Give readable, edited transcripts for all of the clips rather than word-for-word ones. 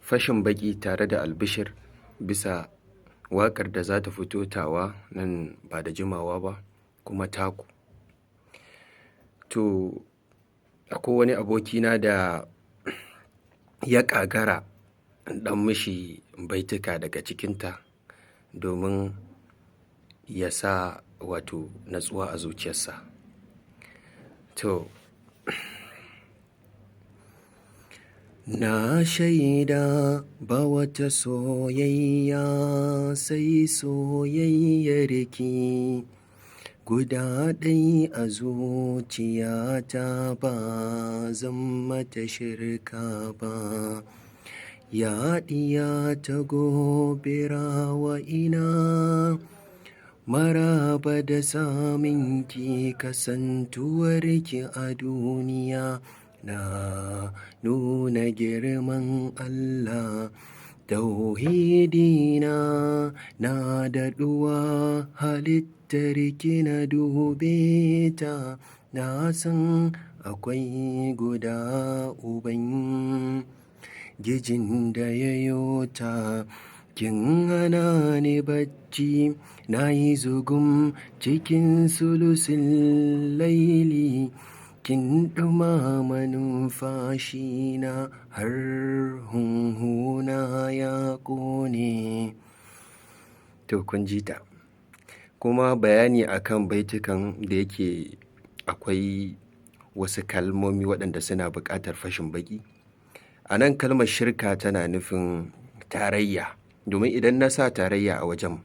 fashin baƙi tare da albishir bisa waƙar da za ta fito tawa nan ba da jimawa ba, kuma taku. To akwai wani abokina da ya ƙagara in ɗan mishi baituka daga cikinta domin ya sa wato natsuwa a zuciyarsa. To, na shaida ba wata soyayya sai soyayyarki, guda ɗai a zuciyata ba zan mata shirka ba. Ya ɗiya ta Gobira wa ina maraba da saminki, kasantuwarki a duniya na nuna girman Allah. Tauhidina na daɗuwa, halittarki na dube ta, na san akwai guda uban gijin da ya yota. Kin hana ni bacci, na yi zugum cikin sulusin laili, kin ɗumama numfashina har hunhuna ya ƙone. To kun ji ta. Kuma bayani akan baitukan da yake akwai wasu kalmomi waɗanda suna buƙatar fashin baƙi. A nan kalmar shirka tana nufin tarayya, domin idan na sa tarayya a wajen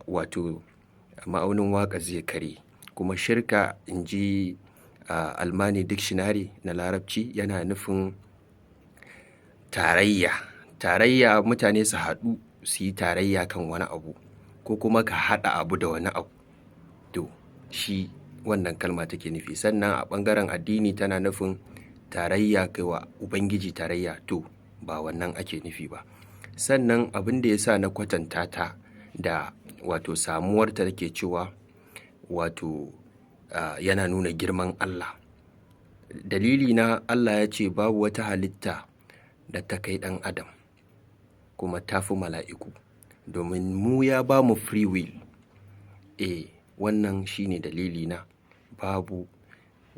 wato ma'aunin waƙa zai kare. Kuma shirka in ji Almani dictionary na larabci yana nufin tarayya. Tarayya mutane su haɗu su yi tarayya kan wani abu, ko kuma ka haɗa abu da wani abu. To shi wannan kalma take nufi. Sannan a ɓangaren addini tana nufin tarayya kai wa Ubangiji tarayya, to ba wannan ake nufi ba. Sannan abin da ya sa na kwatanta ta da wato samuwarta take cewa wato yana nuna girman Allah. Dalili na, Allah ya ce babu wata halitta da ta kai ɗan adam, kuma ta fi mala'iku, domin mu ya ba mu free will. Wannan shi ne dalili na, babu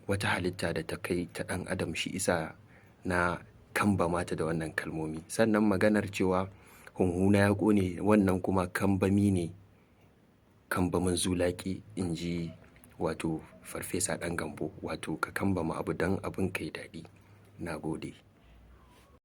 wata halitta da ta kai ta ɗan adam, shi isa na kambama ta da wannan kalmomi. Sannan maganar cewa hunhuna ya ƙone, wannan kuma kambami ne, kambamin zulaƙi, in ji wato farfesa ɗan gambo, wato ka kambama abu don abin kai daɗi. Na gode.